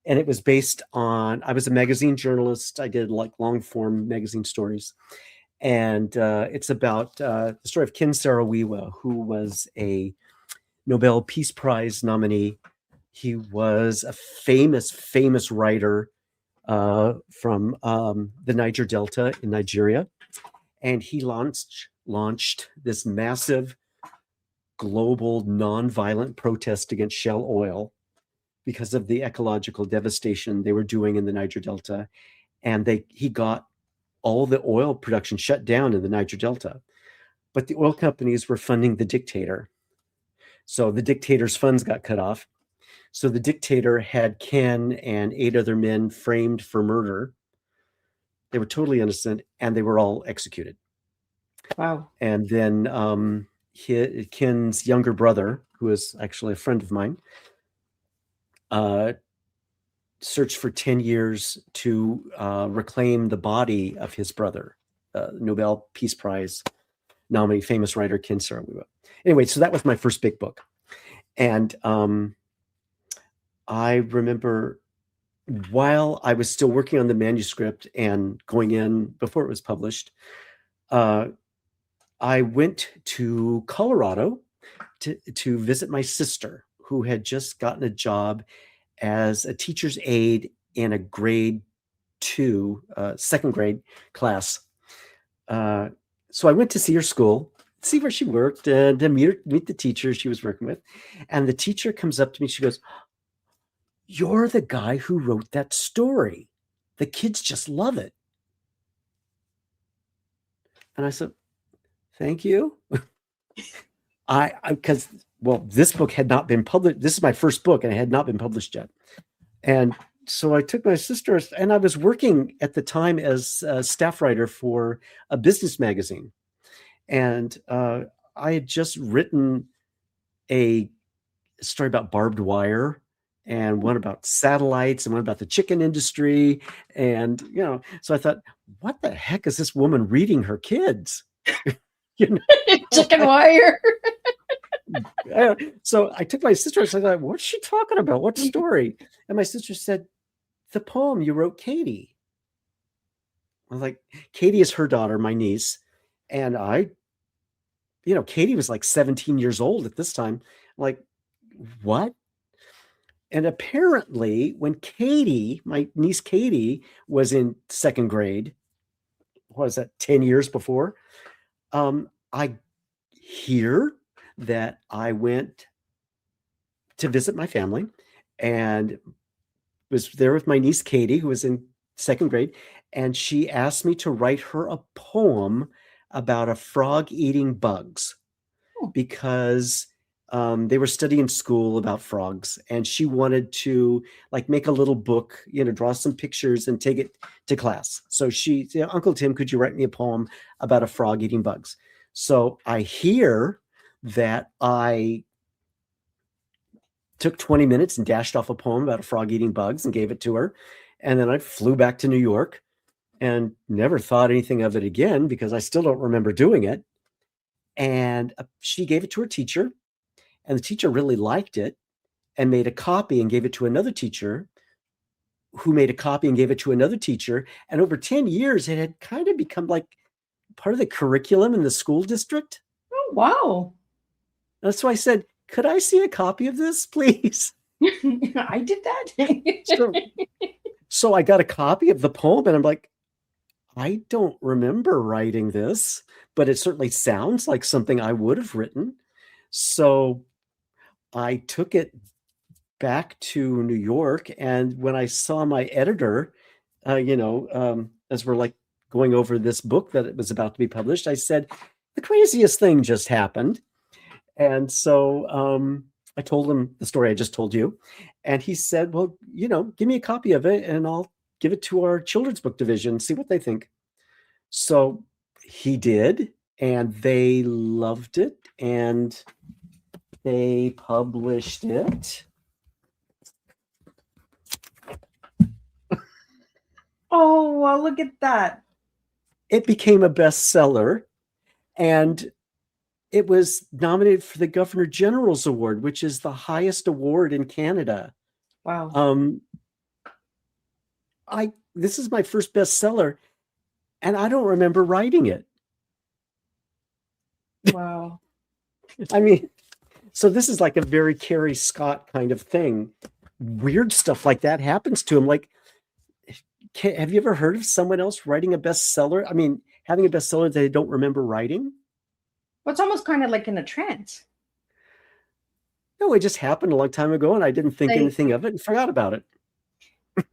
And it was based on, I was a magazine journalist. I did like long form magazine stories. And it's about the story of Ken Saro-Wiwa, who was a Nobel Peace Prize nominee. He was a famous writer from the Niger Delta in Nigeria. And he launched this massive global nonviolent protest against Shell Oil because of the ecological devastation they were doing in the Niger Delta. And he got all the oil production shut down in the Niger Delta. But the oil companies were funding the dictator. So the dictator's funds got cut off. So the dictator had Ken and 8 other men framed for murder. They were totally innocent, and they were all executed.
Wow.
And then Ken's younger brother, who is actually a friend of mine, searched for 10 years to reclaim the body of his brother, Nobel Peace Prize nominee, famous writer Ken Saro-Wiwa. Anyway, so that was my first big book. And I remember while I was still working on the manuscript and going in before it was published, I went to Colorado to visit my sister, who had just gotten a job as a teacher's aide in a grade 2, second grade class. So I went to see her school, see where she worked, and meet the teacher she was working with. And the teacher comes up to me. She goes, "You're the guy who wrote that story. The kids just love it." And I said, "Thank you." Because this book had not been published. This is my first book, and it had not been published yet. And so I took my sister, and I was working at the time as a staff writer for a business magazine. And I had just written a story about barbed wire, and one about satellites, and one about the chicken industry. And, so I thought, what the heck is this woman reading her kids?
Chicken wire.
So I took my sister and said, "What's she talking about? What story?" And my sister said, "The poem you wrote, Katie." I was like, Katie is her daughter, my niece. And Katie was like 17 years old at this time. I'm like, what? And apparently when Katie, my niece Katie, was in second grade, what was that, 10 years before? I hear that I went to visit my family and was there with my niece Katie, who was in second grade, and she asked me to write her a poem about a frog eating bugs because they were studying school about frogs, and she wanted to like make a little book, draw some pictures and take it to class. So she said, Uncle Tim, could you write me a poem about a frog eating bugs? So I hear that I took 20 minutes and dashed off a poem about a frog eating bugs and gave it to her. And then I flew back to New York and never thought anything of it again because I still don't remember doing it. And she gave it to her teacher, and the teacher really liked it and made a copy and gave it to another teacher who made a copy and gave it to another teacher. And over 10 years, it had kind of become like part of the curriculum in the school district.
Oh, wow.
That's why I said, could I see a copy of this, please?
I did that.
So I got a copy of the poem, and I'm like, I don't remember writing this, but it certainly sounds like something I would have written. So I took it back to New York, and when I saw my editor, as we're like going over this book that it was about to be published, I said, the craziest thing just happened. And so I told him the story I just told you, and he said, well, give me a copy of it and I'll give it to our children's book division, see what they think. So he did, and they loved it, and they published it.
Oh, well, look at that.
It became a bestseller, and it was nominated for the Governor General's Award, which is the highest award in Canada.
Wow.
This is my first bestseller, and I don't remember writing it.
Wow.
I mean, so this is like a very Carrie Scott kind of thing. Weird stuff like that happens to him. Like, have you ever heard of someone else writing a bestseller? I mean, having a bestseller that they don't remember writing?
Well, it's almost kind of like in a trance.
No, it just happened a long time ago, and I didn't think anything of it and forgot about it.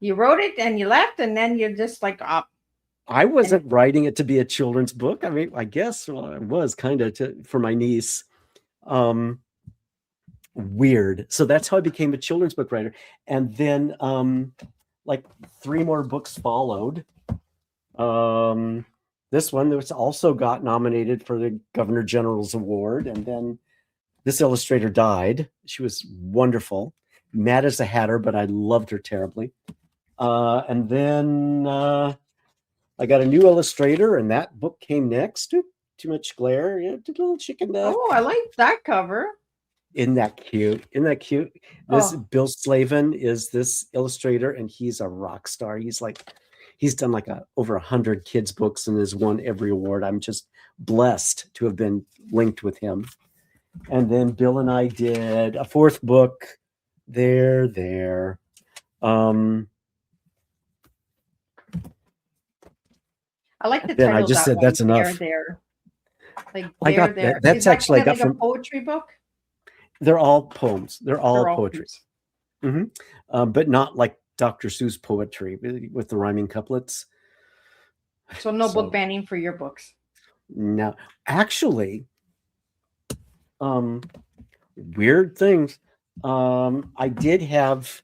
You wrote it and you left, and then you're just like, oh.
I wasn't writing it to be a children's book. I mean, I guess I was kind of for my niece. Weird. So that's how I became a children's book writer. And then like 3 more books followed. This one that also got nominated for the Governor General's Award. And then this illustrator died. She was wonderful. Mad as a Hatter, but I loved her terribly. And then I got a new illustrator, and that book came next. Too much glare. Yeah, little chicken duck.
Oh, I like that cover.
Isn't that cute? Isn't that cute? This Bill Slavin is this illustrator, and he's a rock star. He's done like over 100 kids books and has won every award. I'm just blessed to have been linked with him. And then Bill and I did a 4th book. There.
I like the
then
title.
I just said that's enough.
There. Like
I got
there.
that. That's actually I got
like
from
a poetry book.
They're all poems. They're all poetry. Mm-hmm. But not like Dr. Seuss poetry with the rhyming couplets.
So no book banning for your books.
No, actually, weird things. I did have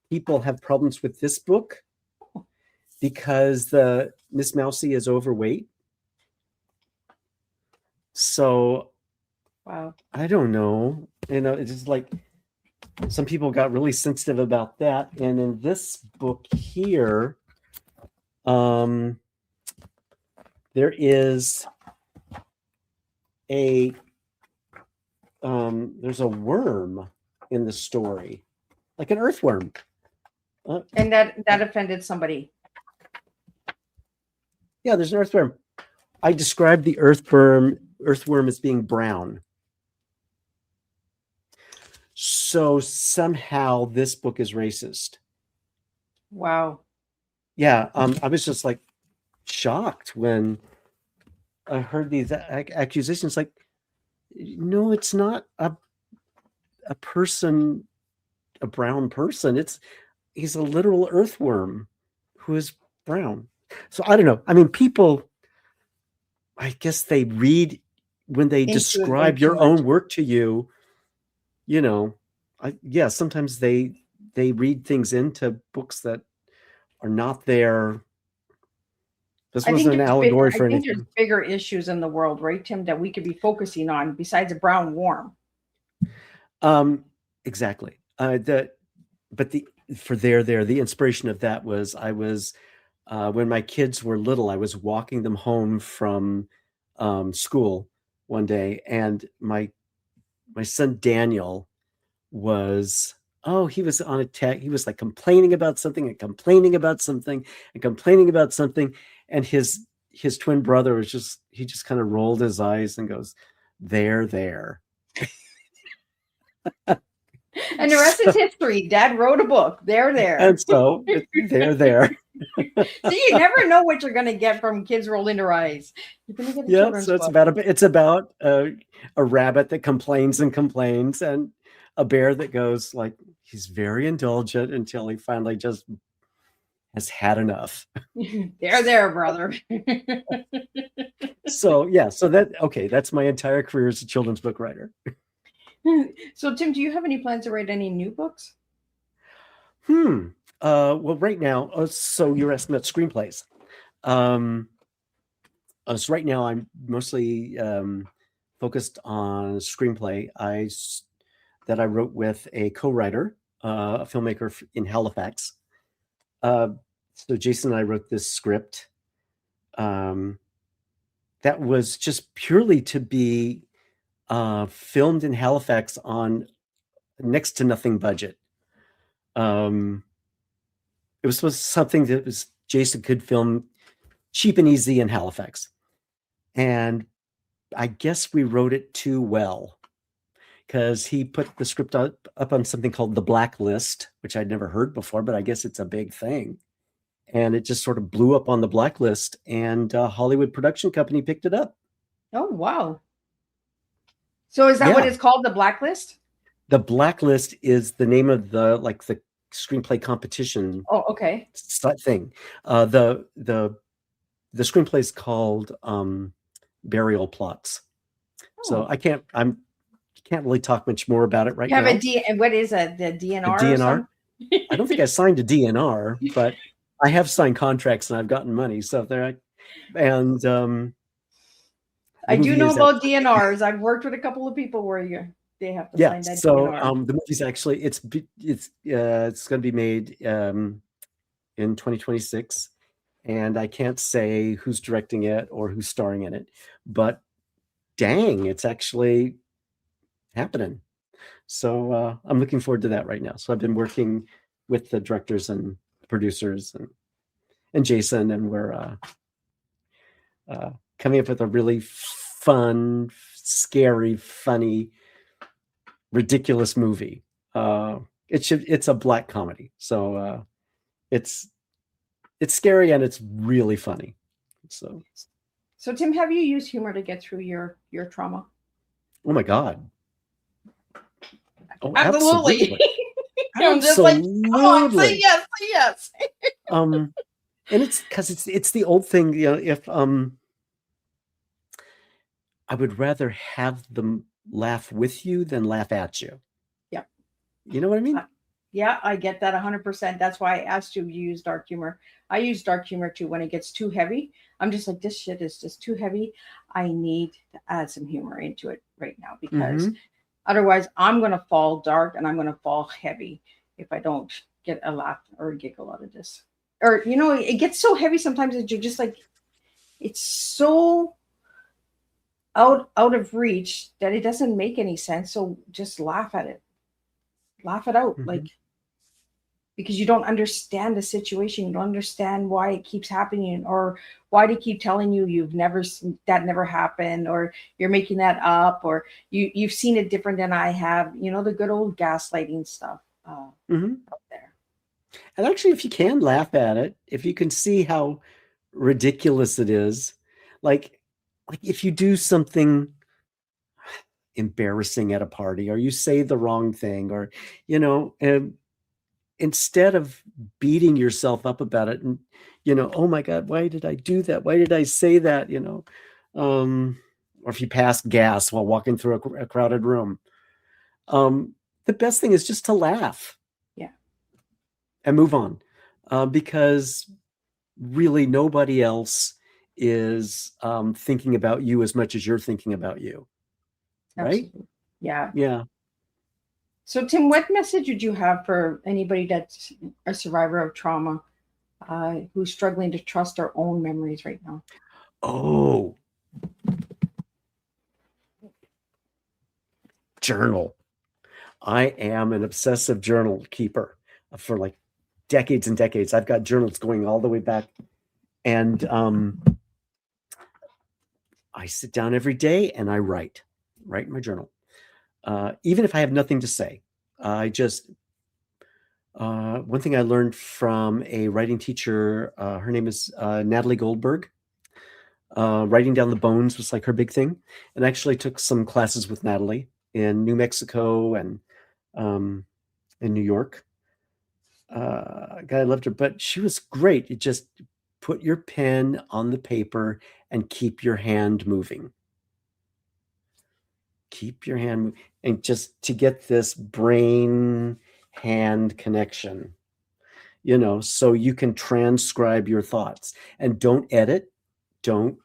people have problems with this book because the Miss Mousie is overweight. So,
wow,
I don't know. It's just like some people got really sensitive about that. And in this book here, there is there's a worm in the story, like an earthworm.
And that offended somebody.
Yeah, there's an earthworm. I described the earthworm as being brown. So somehow this book is racist.
Wow.
Yeah, I was just like shocked when I heard these accusations. Like, no, it's not a person, a brown person. He's a literal earthworm who is brown. So I don't know. I mean, people, I guess they read when they describe your own work to you, you know, yeah, sometimes they read things into books that are not there. This
I think
wasn't an
there's bigger.
allegory
I
for
think there's
anything.
bigger issues in the world, right, Tim, that we could be focusing on besides a brown worm.
Exactly. But the inspiration of that was I was when my kids were little, I was walking them home from school one day, and my son Daniel was he was on a tech. He was like complaining about something and complaining about something and complaining about something, and his twin brother was just kind of rolled his eyes and goes, there.
And the rest is history. Dad wrote a book. There.
And so there.
So you never know what you're going to get from kids rolling their eyes. You're going to get a
Yeah,
children's
so
book.
it's about a rabbit that complains and complains, and a bear that goes like he's very indulgent until he finally just has had enough.
There, brother.
So that's my entire career as a children's book writer.
So Tim, do you have any plans to write any new books?
Well, right now, so you're asking about screenplays. So right now I'm mostly focused on a screenplay that I wrote with a co-writer, a filmmaker in Halifax. So Jason and I wrote this script that was just purely to be filmed in Halifax on next to nothing budget. It was supposed to something that Jason could film cheap and easy in Halifax. And I guess we wrote it too well, because he put the script up on something called The Blacklist, which I'd never heard before, but I guess it's a big thing. And it just sort of blew up on the Blacklist, and a Hollywood production company picked it up.
Oh, wow. So is that what
Yeah.
it's called, The Blacklist?
The Blacklist is the name of the screenplay competition
Oh, okay.
thing. The screenplay is called Burial Plots. So I can't really talk much more about it right
You have
now.
what is it? The DNR?
A DNR? I don't think I signed a DNR, but I have signed contracts and I've gotten money. So there, and
I do know about DNRs. I've worked with a couple of people where they have to sign that DNR.
The movie's actually it's going to be made in 2026, and I can't say who's directing it or who's starring in it, but dang, it's actually happening. So I'm looking forward to that right now. So I've been working with the directors and producers and Jason, and we're coming up with a really fun, scary, funny, ridiculous movie. It's a black comedy, so it's scary and it's really funny. So
Tim, have you used humor to get through your trauma?
Oh my God. Oh,
absolutely.
I'm just like, come on,
say yes.
And it's because it's the old thing, if I would rather have them laugh with you than laugh at you.
Yeah.
You know what I mean?
Yeah, I get that 100%. That's why I asked you to use dark humor. I use dark humor too when it gets too heavy. I'm just like, this shit is just too heavy. I need to add some humor into it right now, because otherwise I'm going to fall dark and I'm going to fall heavy if I don't get a laugh or a giggle out of this. Or, it gets so heavy sometimes that you're just like, it's so out of reach that it doesn't make any sense. So just laugh at it. Laugh it out. Like, because you don't understand the situation. You don't understand why it keeps happening, or why they keep telling you that never happened, or you're making that up, or you've seen it different than I have. The good old gaslighting stuff out there.
And actually, if you can laugh at it, if you can see how ridiculous it is, like if you do something embarrassing at a party, or you say the wrong thing, or instead of beating yourself up about it and oh my God, why did I do that, why did I say that, or if you pass gas while walking through a crowded room, the best thing is just to laugh.
Yeah.
And move on. Because really nobody else is thinking about you as much as you're thinking about you. Right?
Absolutely. Yeah.
Yeah.
So, Tim, what message would you have for anybody that's a survivor of trauma who's struggling to trust their own memories right now?
Oh, journal. I am an obsessive journal keeper for like decades and decades. I've got journals going all the way back. And I sit down every day and I write in my journal. Even if I have nothing to say, I just, one thing I learned from a writing teacher, her name is Natalie Goldberg. Writing down the bones was like her big thing. And I actually took some classes with Natalie in New Mexico and in New York. God, I loved her, but she was great. You just put your pen on the paper and keep your hand moving. Keep your hand moving. And just to get this brain hand connection, you know, so you can transcribe your thoughts and don't edit. Don't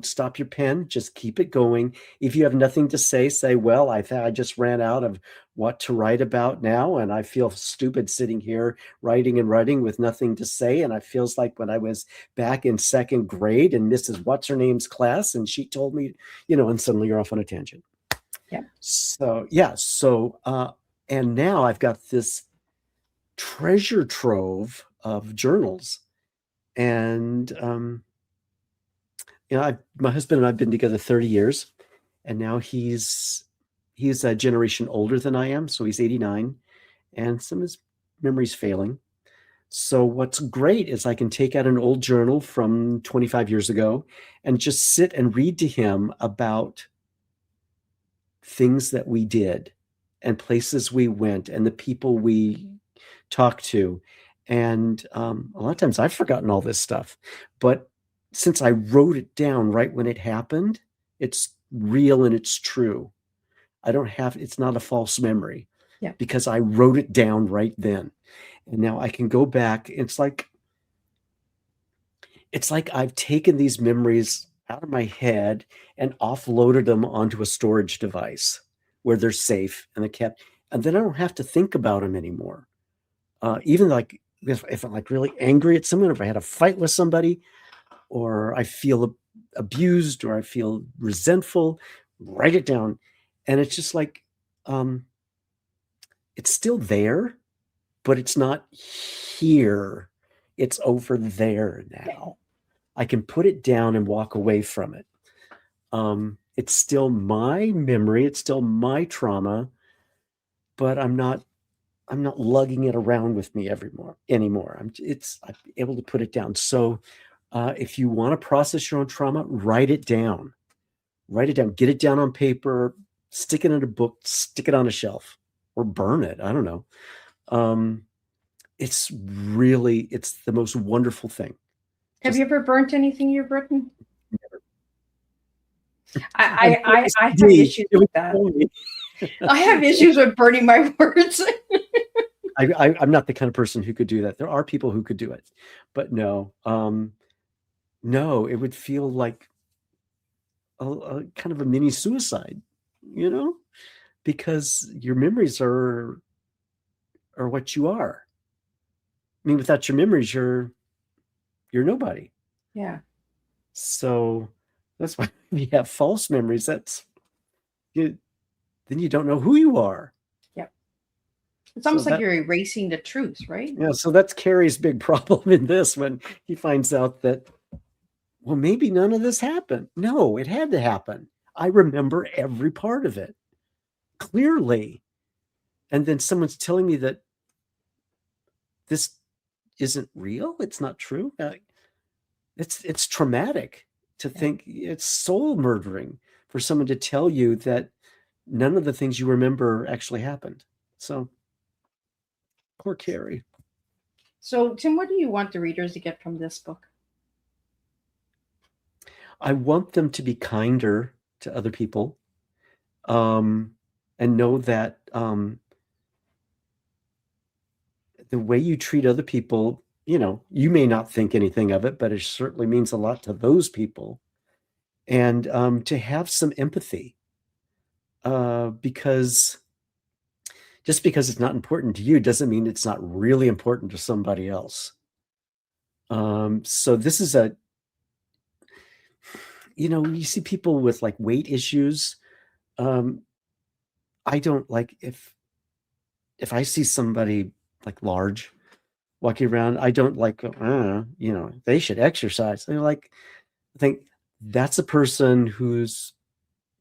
stop your pen. Just keep it going. If you have nothing to say, well, I just ran out of what to write about now. And I feel stupid sitting here writing and writing with nothing to say. And it feels like when I was back in second grade in Mrs. What's-her-name's class, and she told me, you know, and suddenly you're off on a tangent.
Yeah.
So, yeah. So, and now I've got this treasure trove of journals. And, you know, my husband and I've been together 30 years, and now he's a generation older than I am, so he's 89, and some of his memory's failing. So what's great is I can take out an old journal from 25 years ago and just sit and read to him about things that we did and places we went and the people we talked to. And a lot of times I've forgotten all this stuff, but since I wrote it down right when it happened, it's real and it's true. It's not a false memory.
Yeah.
Because I wrote it down right then. And now I can go back. It's like I've taken these memories out of my head and offloaded them onto a storage device where they're safe and they're kept. And then I don't have to think about them anymore. Even like if I'm like really angry at someone, if I had a fight with somebody, or I feel abused, or I feel resentful, write it down. And it's just like, it's still there, but it's not here. It's over there now. I can put it down and walk away from it. It's still my memory. It's still my trauma, but I'm not lugging it around with me anymore. I'm able to put it down. So, if you want to process your own trauma, write it down. Get it down on paper, stick it in a book, stick it on a shelf, or burn it. I don't know. It's the most wonderful thing.
Have you ever burnt anything you've written? Never. I have issues with that. I have issues with burning my words.
I'm not the kind of person who could do that. There are people who could do it, but no. No, it would feel like a kind of a mini suicide, you know, because your memories are what you are. I mean, without your memories, you're nobody.
Yeah.
So that's why we have false memories. Then you don't know who you are.
Yep. It's almost like you're erasing the truth, right?
Yeah. So that's Carrie's big problem in this when he finds out that, well, maybe none of this happened. No, it had to happen. I remember every part of it clearly. And then someone's telling me that this isn't real. It's not true. It's traumatic to think. It's soul murdering for someone to tell you that none of the things you remember actually happened. So poor Carrie.
So, Tim, what do you want the readers to get from this book?
I want them to be kinder to other people. and know that the way you treat other people, you may not think anything of it, but it certainly means a lot to those people. And to have some empathy, because just because it's not important to you doesn't mean it's not really important to somebody else. So this is you see people with like weight issues. I don't like if I see somebody like large walking around, I don't like go, they should exercise. I think that's a person who's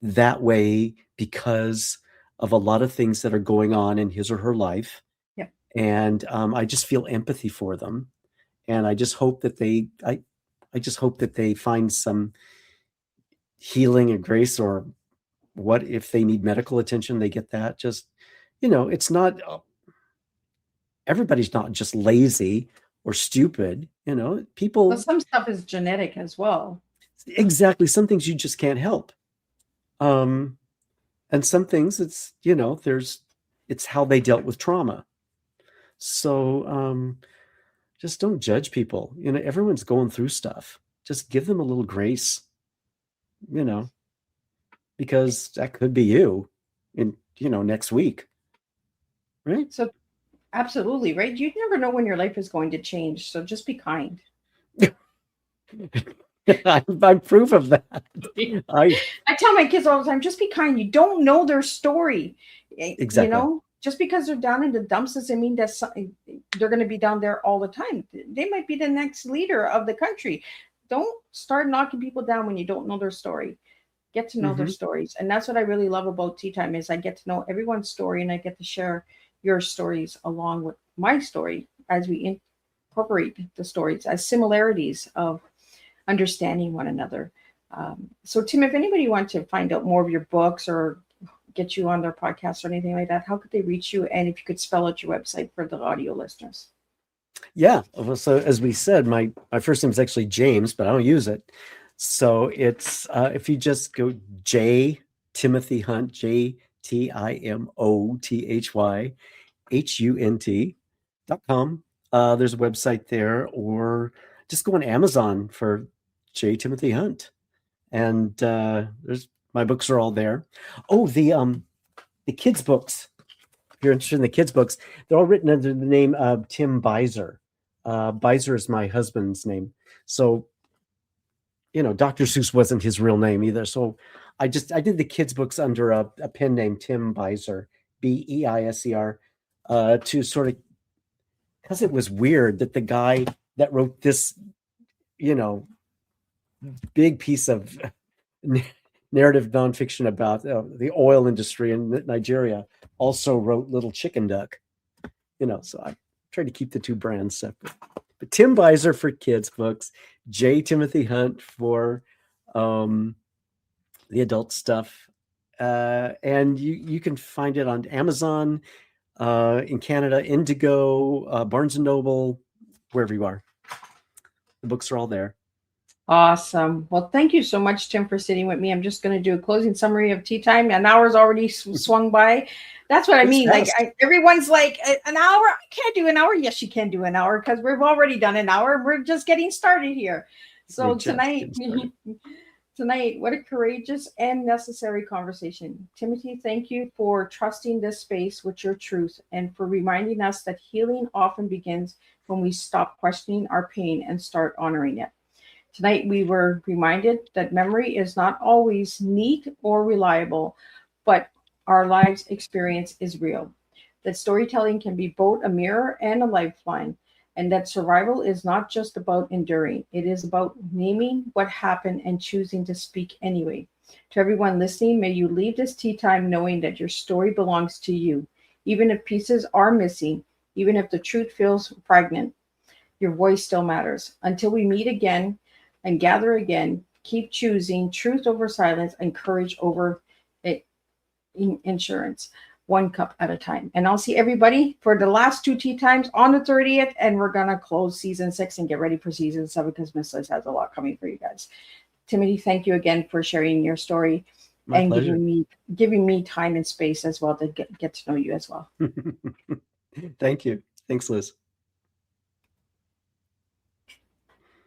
that way because of a lot of things that are going on in his or her life.
Yeah.
And I just feel empathy for them. And I just hope that I just hope that they find some healing and grace, or what if they need medical attention, they get that. Just, it's not everybody's not just lazy or stupid, people.
Well, some stuff is genetic as well.
Exactly. Some things you just can't help. And some things it's, it's how they dealt with trauma. So just don't judge people. Everyone's going through stuff. Just give them a little grace, because that could be you in, next week. Right?
So absolutely, right? You never know when your life is going to change. So just be kind.
I'm proof of that.
I tell my kids all the time, just be kind. You don't know their story.
Exactly.
Just because they're down in the dumps doesn't mean that they're going to be down there all the time. They might be the next leader of the country. Don't start knocking people down when you don't know their story. Get to know their stories. And that's what I really love about Tea Time is I get to know everyone's story, and I get to share your stories along with my story as we incorporate the stories as similarities of understanding one another. So Tim, if anybody wants to find out more of your books or get you on their podcast or anything like that, how could they reach you? And if you could spell out your website for the audio listeners.
Yeah. Well, so as we said, my first name is actually James, but I don't use it. So it's if you just go J Timothy Hunt, JTimothyHunt.com. There's a website there, or just go on Amazon for J Timothy Hunt, and there's my books are all there. Oh, the kids' books. If you're interested in the kids' books, they're all written under the name of Tim Beiser. Beiser is my husband's name. So, Dr. Seuss wasn't his real name either. So I did the kids' books under a pen name, Tim Beiser, Beiser, to sort of, because it was weird that the guy that wrote this, big piece of narrative nonfiction about the oil industry in Nigeria also wrote Little Chicken Duck, so I tried to keep the two brands separate. But Tim Beiser for kids books, J Timothy Hunt for the adult stuff, and you can find it on Amazon, in Canada, Indigo, Barnes and Noble, wherever you are. The books are all there.
Awesome. Well, thank you so much, Tim, for sitting with me. I'm just going to do a closing summary of Tea Time. An hour's already swung by. That's what I mean.
Fast.
Like everyone's like, an hour? I can't do an hour. Yes, you can do an hour because we've already done an hour. We're just getting started here. So tonight, what a courageous and necessary conversation. Timothy, thank you for trusting this space with your truth and for reminding us that healing often begins when we stop questioning our pain and start honoring it. Tonight, we were reminded that memory is not always neat or reliable, but our lives' experience is real. That storytelling can be both a mirror and a lifeline, and that survival is not just about enduring. It is about naming what happened and choosing to speak anyway. To everyone listening, may you leave this tea time knowing that your story belongs to you. Even if pieces are missing, even if the truth feels fragmented, your voice still matters. Until we meet again, and gather again, keep choosing truth over silence and courage over insurance, one cup at a time. And I'll see everybody for the last two tea times on the 30th, and we're going to close season 6 and get ready for season 7 because Miss Liz has a lot coming for you guys. Timothy, thank you again for sharing your story.
My
and
pleasure.
giving me time and space as well to get to know you as well.
Thank you. Thanks, Liz.